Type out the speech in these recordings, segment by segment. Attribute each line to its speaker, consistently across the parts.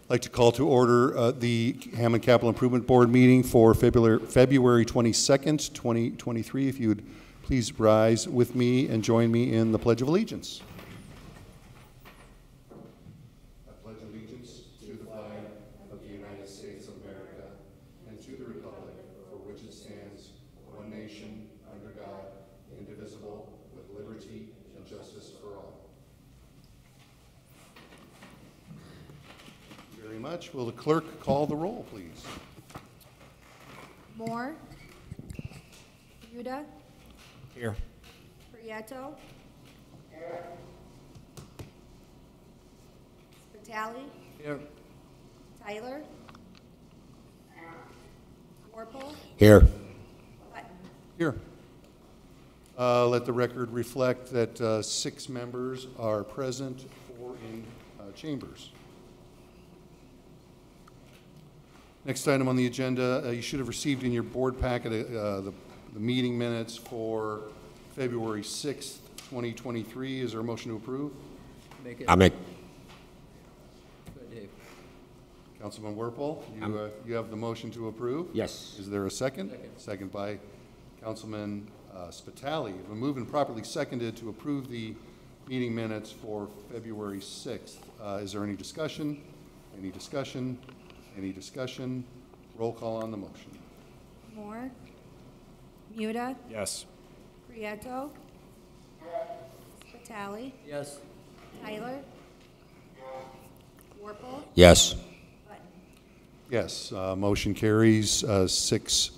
Speaker 1: I'd like to call to order the Hammond Capital Improvement Board meeting for February 22nd, 2023. If you would please rise with me and join me in the Pledge of Allegiance. I pledge allegiance to the flag of the United States of America and to the republic for which it stands, one nation, under God, indivisible, with liberty and justice for all. Very much. Will the clerk call the roll, please?
Speaker 2: Moore. Yuda.
Speaker 3: Here.
Speaker 2: Prieto. Here. Spitali.
Speaker 3: Here.
Speaker 2: Tyler. Warple.
Speaker 3: Here.
Speaker 2: Button.
Speaker 1: Here. Let the record reflect that 6 members are present, 4 in chambers. Next item on the agenda, you should have received in your board packet the meeting minutes for February 6th, 2023. Is there a motion to approve?
Speaker 3: I make.
Speaker 1: Councilman Werpel, you have the motion to approve?
Speaker 3: Yes.
Speaker 1: Is there a second? Second by Councilman Spitali. It's been moved and properly seconded to approve the meeting minutes for February 6th. Is there any discussion? Any discussion? Any discussion? Roll call on the motion.
Speaker 2: Moore. Muda.
Speaker 3: Yes.
Speaker 2: Prieto. Spitali.
Speaker 3: Yes.
Speaker 2: Tyler. Warple.
Speaker 3: Yes.
Speaker 2: Button.
Speaker 1: Yes, motion carries 6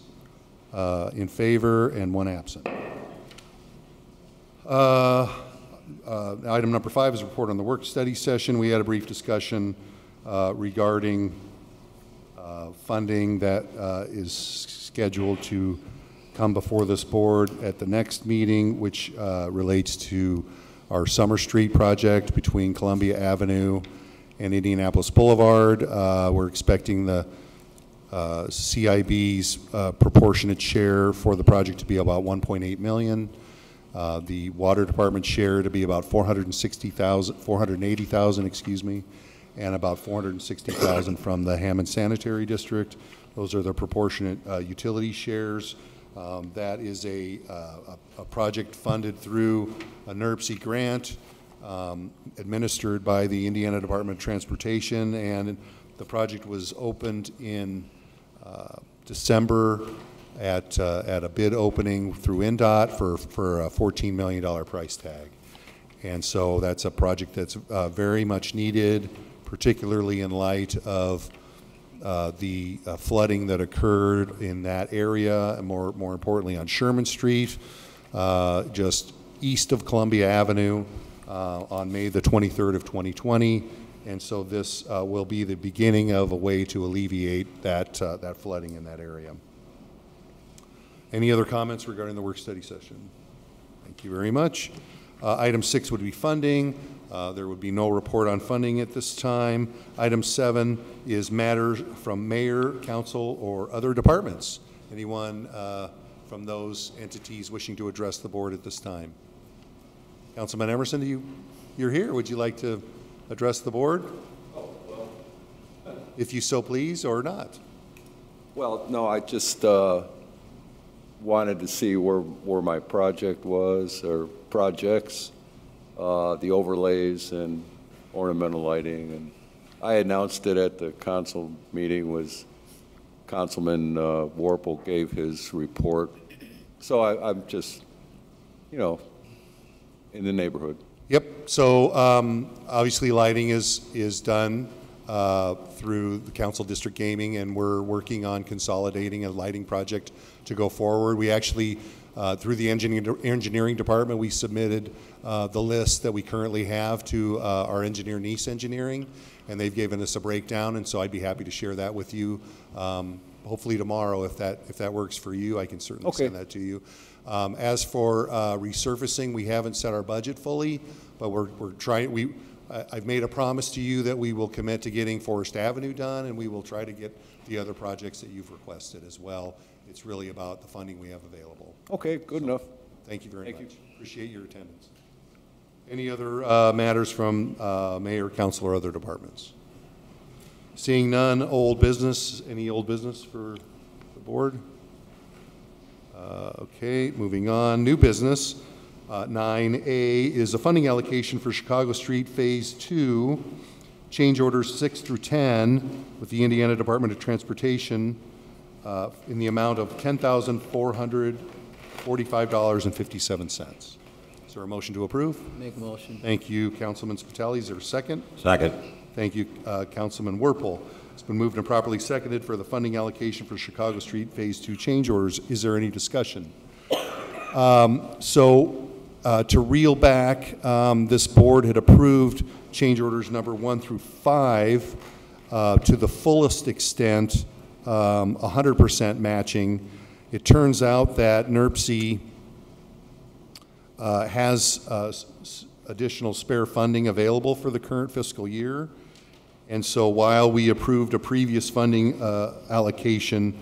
Speaker 1: in favor and 1 absent. Item number 5 is a report on the work study session. We had a brief discussion regarding funding that is scheduled to come before this board at the next meeting, which relates to our Summer Street project between Columbia Avenue and Indianapolis Boulevard. We're expecting the CIB's proportionate share for the project to be about $1.8 million. The Water Department share to be about $480,000, excuse me, and about $460,000 from the Hammond Sanitary District. Those are the proportionate utility shares. That is a project funded through a NERC grant administered by the Indiana Department of Transportation, and the project was opened in December at a bid opening through INDOT for a $14 million price tag. And so that's a project that's very much needed, particularly in light of the flooding that occurred in that area, and more importantly on Sherman Street, just east of Columbia Avenue on May the 23rd of 2020. And so this will be the beginning of a way to alleviate that flooding in that area. Any other comments regarding the work study session? Thank you very much. Item 6 would be funding. There would be no report on funding at this time. Item 7 is matters from mayor, council, or other departments. Anyone from those entities wishing to address the board at this time? Councilman Emerson, you're here. Would you like to address the board? Oh, well. If you so please, or not.
Speaker 4: Well, no, I just wanted to see where my project was, or projects, the overlays and ornamental lighting. And I announced it at the council meeting. Was Councilman Warple gave his report. So I'm just, in the neighborhood.
Speaker 1: Yep. So obviously lighting is done through the council district gaming, and we're working on consolidating a lighting project to go forward. We actually, through the engineering department, we submitted the list that we currently have to our engineer, Nice Engineering, and they've given us a breakdown, and so I'd be happy to share that with you. Hopefully tomorrow, if that works for you, I can certainly send that to you. As for resurfacing, we haven't set our budget fully, but we're trying. I've made a promise to you that we will commit to getting Forest Avenue done, and we will try to get the other projects that you've requested as well. It's really about the funding we have available.
Speaker 4: Okay, good enough.
Speaker 1: Thank you very much. Appreciate your attendance. Any other matters from mayor, council, or other departments? Seeing none, old business. Any old business for the board? Okay, moving on. New business. 9A is a funding allocation for Chicago Street Phase 2, change orders 6 through 10 with the Indiana Department of Transportation in the amount of $10,445.57. Is there a motion to approve?
Speaker 5: Make a motion.
Speaker 1: Thank you, Councilman Spitali. Is there a second?
Speaker 3: Second.
Speaker 1: Thank you, Councilman Werpel. It's been moved and properly seconded for the funding allocation for Chicago Street Phase 2 change orders. Is there any discussion? To reel back, this board had approved change orders number 1 through 5 to the fullest extent, 100% matching. It turns out that NERC has additional spare funding available for the current fiscal year. And so while we approved a previous funding allocation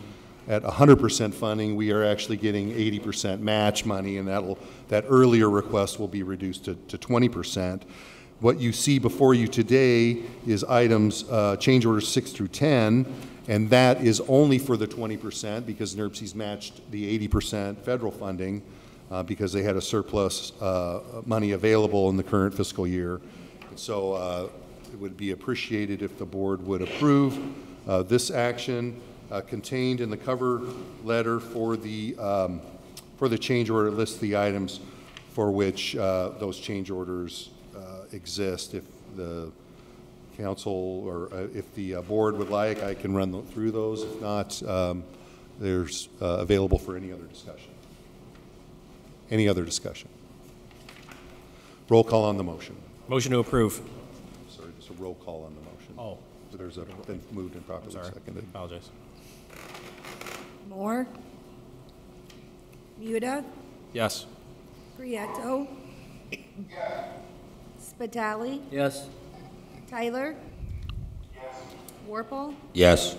Speaker 1: at 100% funding, we are actually getting 80% match money, and that earlier request will be reduced to 20%. What you see before you today is items, change orders 6 through 10, and that is only for the 20% because NERC's matched the 80% federal funding because they had a surplus money available in the current fiscal year. So it would be appreciated if the board would approve this action. Contained in the cover letter for the change order lists the items for which those change orders exist. If the council or if the board would like, I can run through those. If not, there's available for any other discussion. Any other discussion? Roll call on the motion.
Speaker 3: Motion to approve.
Speaker 1: Sorry, just a roll call on the motion.
Speaker 3: Oh.
Speaker 1: There's been moved and properly seconded.
Speaker 3: Apologize.
Speaker 2: Moore. Muda.
Speaker 3: Yes.
Speaker 2: Prieto. Spitali.
Speaker 5: Yes.
Speaker 2: Tyler. Warple.
Speaker 3: Yes.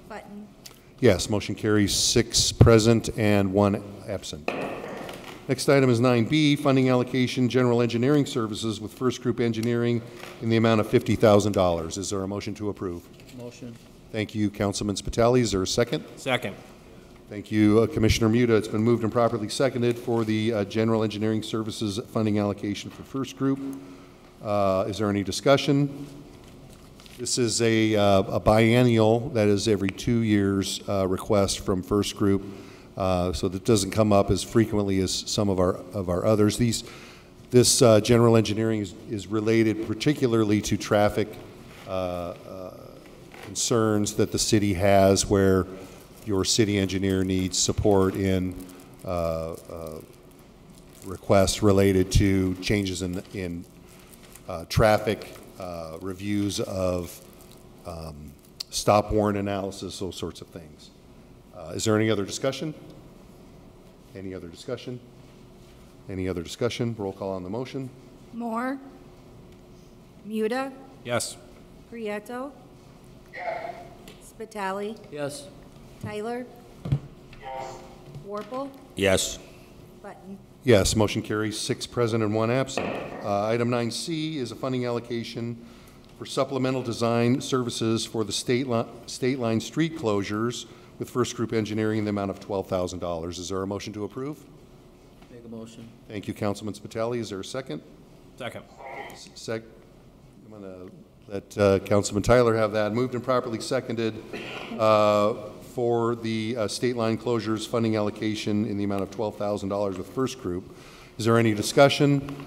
Speaker 2: Button.
Speaker 1: Yes, motion carries 6 present and 1 absent. Next item is 9B, funding allocation, general engineering services with First Group Engineering in the amount of $50,000. Is there a motion to approve?
Speaker 5: Motion.
Speaker 1: Thank you, Councilman Spitali. Is there a second?
Speaker 3: Second.
Speaker 1: Thank you, Commissioner Muda. It's been moved and properly seconded for the general engineering services funding allocation for First Group. Is there any discussion? This is a biennial, that is every 2 years request from First Group. So that doesn't come up as frequently as some of our others. This general engineering is related particularly to traffic concerns that the city has, where your city engineer needs support in requests related to changes in traffic, reviews of stop warrant analysis, those sorts of things. Is there any other discussion? Any other discussion? Any other discussion? Roll call on the motion.
Speaker 2: Moore. Muda.
Speaker 3: Yes.
Speaker 2: Prieto. Spitali.
Speaker 5: Yes.
Speaker 2: Tyler. Warple.
Speaker 3: Yes.
Speaker 2: Button.
Speaker 1: Yes, motion carries 6 present and 1 absent. Item 9C is a funding allocation for supplemental design services for the state line street closures with First Group Engineering in the amount of $12,000. Is there a motion to approve?
Speaker 5: Make a motion.
Speaker 1: Thank you, Councilman Spitali. Is there a second?
Speaker 3: Second.
Speaker 1: I'm going to let Councilman Tyler have that. Moved and properly seconded for the state line closures funding allocation in the amount of $12,000 with First Group. Is there any discussion?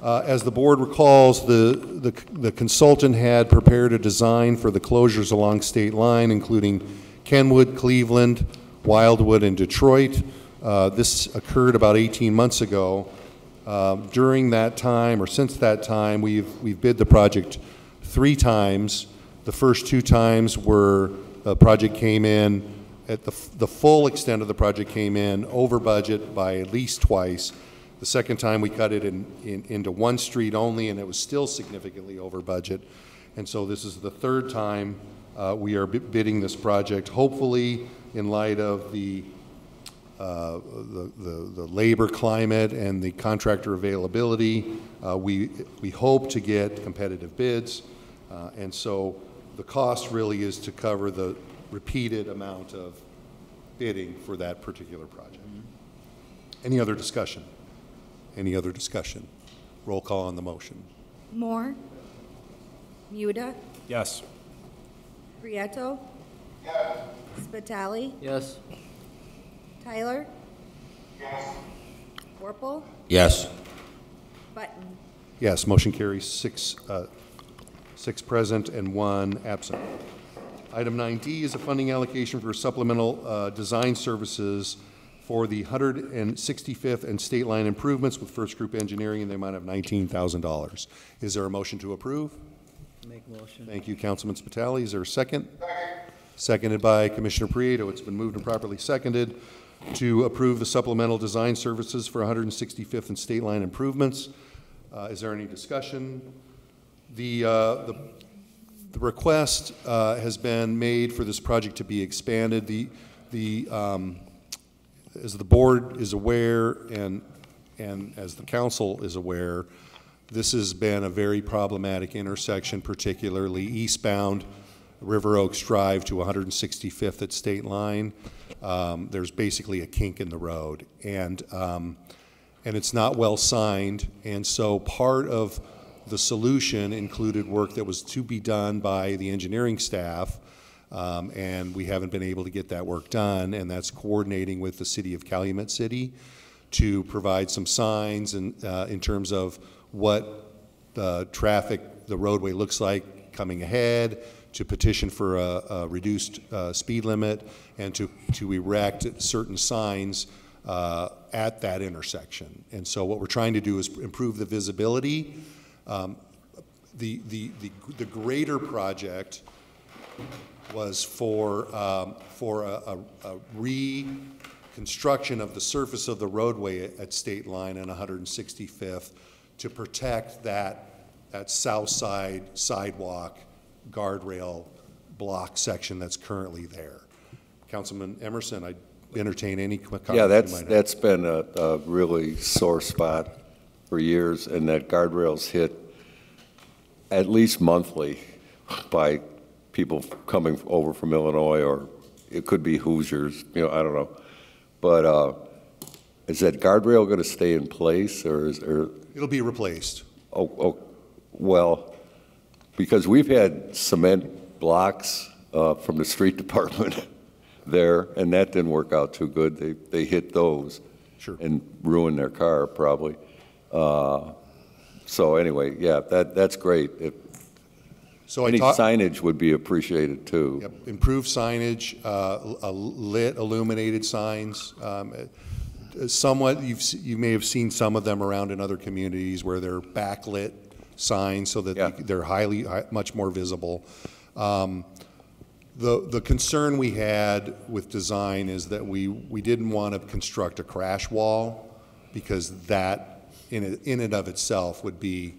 Speaker 1: As the board recalls, the consultant had prepared a design for the closures along state line, including Kenwood, Cleveland, Wildwood, and Detroit. This occurred about 18 months ago. During that time, or since that time, we've bid the project 3 times. The first 2 times were the project came in at the full extent of the project came in over budget by at least twice. The second time we cut it into 1 street only, and it was still significantly over budget. And so this is the 3rd time we are bidding this project. Hopefully, in light of the labor climate and the contractor availability, we hope to get competitive bids. And so the cost really is to cover the repeated amount of bidding for that particular project. Any other discussion? Any other discussion? Roll call on the motion.
Speaker 2: Moore. Muda.
Speaker 3: Yes.
Speaker 2: Prieto. Spitali.
Speaker 5: Yes.
Speaker 2: Tyler. Warple.
Speaker 3: Yes.
Speaker 2: Button.
Speaker 1: Yes, motion carries six present and 1 absent. Item 9D is a funding allocation for supplemental design services for the 165th and State Line improvements with First Group Engineering in the amount of $19,000. Is there a motion to approve?
Speaker 5: Make a motion.
Speaker 1: Thank you, Councilman Spitali. Is there a second? Seconded by Commissioner Prieto. It's been moved and properly seconded to approve the supplemental design services for 165th and State Line improvements. Is there any discussion? The request has been made for this project to be expanded. As the board is aware and as the council is aware, this has been a very problematic intersection, particularly eastbound River Oaks Drive to 165th at State Line. There's basically a kink in the road, and it's not well signed, and so part of the solution included work that was to be done by the engineering staff, and we haven't been able to get that work done, and that's coordinating with the city of Calumet City to provide some signs in terms of what the roadway looks like coming ahead, to petition for a reduced speed limit, and to erect certain signs at that intersection. And so what we're trying to do is improve the visibility. The greater project was for a reconstruction of the surface of the roadway at State Line and 165th to protect that south side sidewalk guardrail block section that's currently there. Councilman Emerson, I entertain any comments
Speaker 4: Yeah,
Speaker 1: you might have.
Speaker 4: that's been a really sore spot for years, and that guardrail's hit at least monthly by people coming over from Illinois, or it could be Hoosiers, I don't know. But is that guardrail going to stay in place, or
Speaker 1: It'll be replaced.
Speaker 4: Well, because we've had cement blocks from the street department there, and that didn't work out too good. They hit those.
Speaker 1: Sure.
Speaker 4: And ruined their car, probably. So anyway, yeah, that's great.
Speaker 1: So
Speaker 4: Any signage would be appreciated, too.
Speaker 1: Yep, improved signage, lit, illuminated signs. Somewhat, you may have seen some of them around in other communities where they're backlit signs so that they're much more visible. The concern we had with design is that we didn't want to construct a crash wall, because that in and of itself would be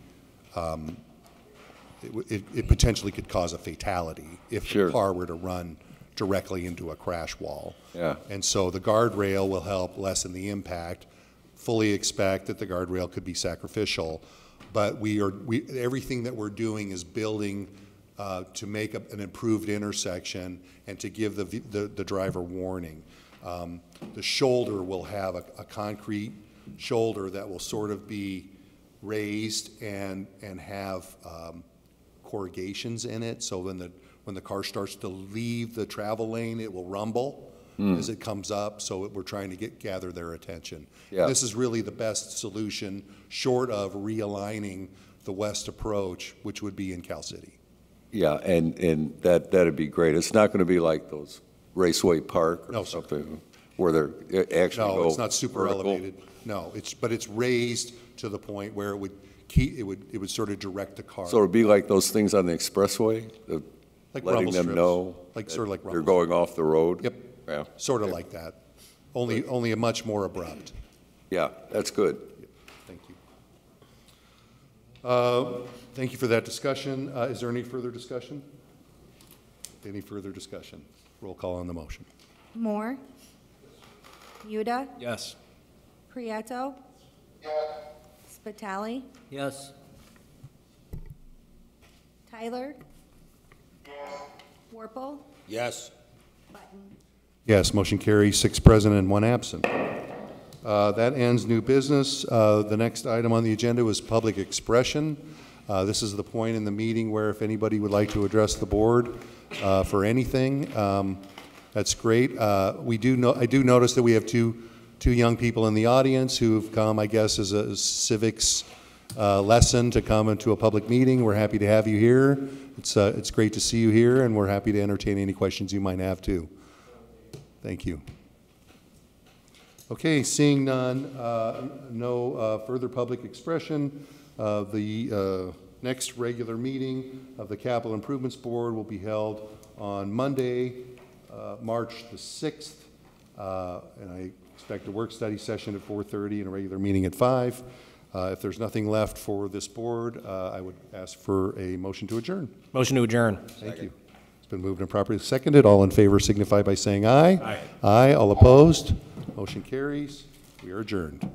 Speaker 1: it potentially could cause a fatality if the car were to run directly into a crash wall.
Speaker 4: Yeah.
Speaker 1: And so the guardrail will help lessen the impact. Fully expect that the guardrail could be sacrificial, but everything that we're doing is building to make an improved intersection and to give the driver warning. The shoulder will have a concrete shoulder that will sort of be raised and have corrugations in it, so when the car starts to leave the travel lane, it will rumble as it comes up. So we're trying to gather their attention.
Speaker 4: Yeah.
Speaker 1: This is really the best solution, short of realigning the west approach, which would be in Cal City.
Speaker 4: Yeah, and that'd be great. It's not going to be like those Raceway Park or something where they're actually
Speaker 1: No, it's not super
Speaker 4: vertical.
Speaker 1: elevated. No, but it's raised to the point where it would sort of direct the car.
Speaker 4: So it'd be like those things on the expressway,
Speaker 1: Like
Speaker 4: letting
Speaker 1: rumble
Speaker 4: them
Speaker 1: strips.
Speaker 4: know
Speaker 1: Sort of like
Speaker 4: they're
Speaker 1: rumble.
Speaker 4: going off the road.
Speaker 1: Yep.
Speaker 4: Yeah.
Speaker 1: Sort of like that. Only a much more abrupt.
Speaker 4: Yeah, that's good.
Speaker 1: Thank you. Thank you for that discussion. Is there any further discussion? Any further discussion? Roll call on the motion.
Speaker 2: Moore. Muda.
Speaker 3: Yes.
Speaker 2: Prieto. Spitali.
Speaker 5: Yes.
Speaker 2: Tyler. Warple,
Speaker 3: Yes.
Speaker 2: Button.
Speaker 1: Yes, motion carries, 6 present and 1 absent. That ends new business. The next item on the agenda was public expression. This is the point in the meeting where if anybody would like to address the board for anything, that's great. I do notice that we have two young people in the audience who've come, I guess, as a civics lesson to come into a public meeting. We're happy to have you here. It's great to see you here, and we're happy to entertain any questions you might have too. Thank you. Okay, seeing none, no further public expression. The next regular meeting of the Capital Improvements Board will be held on Monday, March the 6th, and I expect a work study session at 4:30 and a regular meeting at 5. If there's nothing left for this board, I would ask for a motion to adjourn.
Speaker 3: Motion to adjourn.
Speaker 1: Thank you. It's been moved and properly seconded. All in favor signify by saying aye.
Speaker 3: Aye.
Speaker 1: Aye. All opposed? Motion carries. We are adjourned.